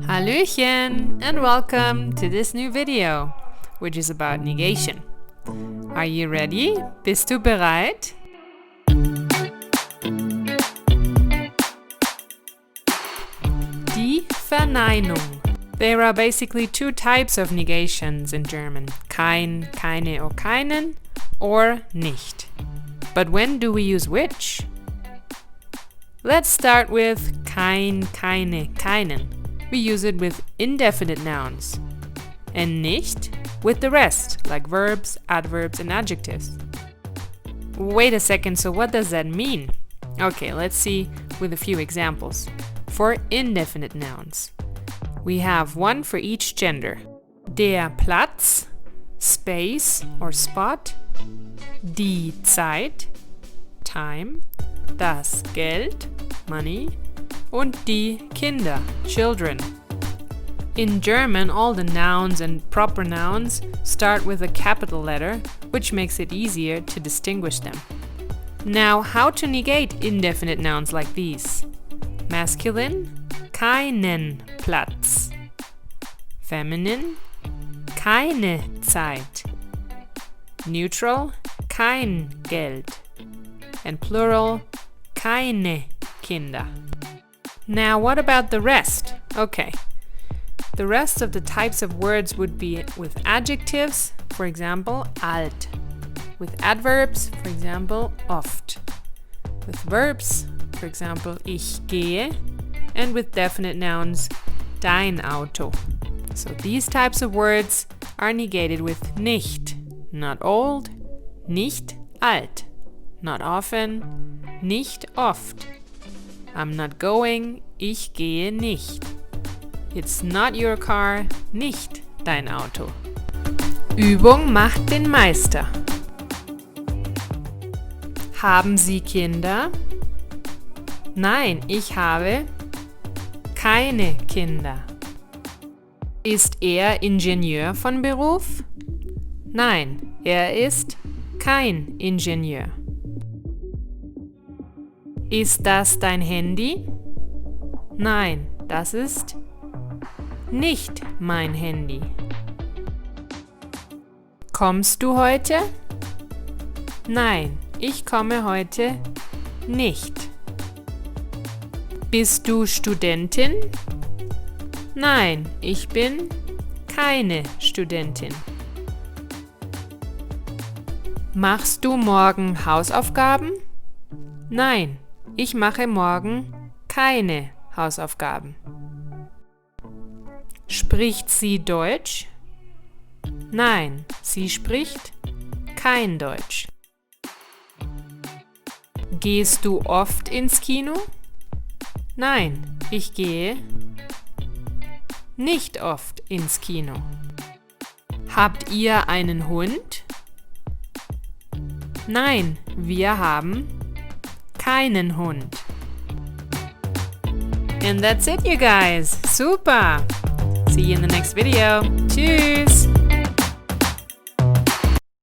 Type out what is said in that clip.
Hallöchen and welcome to this new video, which is about negation. Are you ready? Bist du bereit? Die Verneinung. There are basically two types of negations in German. Kein, keine or keinen, or nicht. But when do we use which? Let's start with kein, keine, keinen. We use it with indefinite nouns. And nicht with the rest, like verbs, adverbs, and adjectives. Wait a second, so what does that mean? Okay, let's see with a few examples. For indefinite nouns, we have one for each gender. Der Platz, space or spot. Die Zeit, time. Das Geld, money. Und die Kinder, children. In German, all the nouns and proper nouns start with a capital letter, which makes it easier to distinguish them. Now, how to negate indefinite nouns like these? Masculine, keinen Platz. Feminine, keine Zeit. Neutral, kein Geld. And plural, keine Kinder. Now, what about the rest? Okay. The rest of the types of words would be with adjectives, for example, alt. With adverbs, for example, oft. With verbs, for example, ich gehe. And with definite nouns, dein Auto. So these types of words are negated with nicht. Not old, nicht alt. Not often, nicht oft. I'm not going, ich gehe nicht. It's not your car, nicht dein Auto. Übung macht den Meister. Haben Sie Kinder? Nein, ich habe keine Kinder. Ist er Ingenieur von Beruf? Nein, er ist kein Ingenieur. Ist das dein Handy? Nein, das ist nicht mein Handy. Kommst du heute? Nein, ich komme heute nicht. Bist du Studentin? Nein, ich bin keine Studentin. Machst du morgen Hausaufgaben? Nein, ich mache morgen keine Hausaufgaben. Spricht sie Deutsch? Nein, sie spricht kein Deutsch. Gehst du oft ins Kino? Nein, ich gehe nicht oft ins Kino. Habt ihr einen Hund? Nein, wir haben keinen Hund. And that's it, you guys. Super! See you in the next video. Tschüss!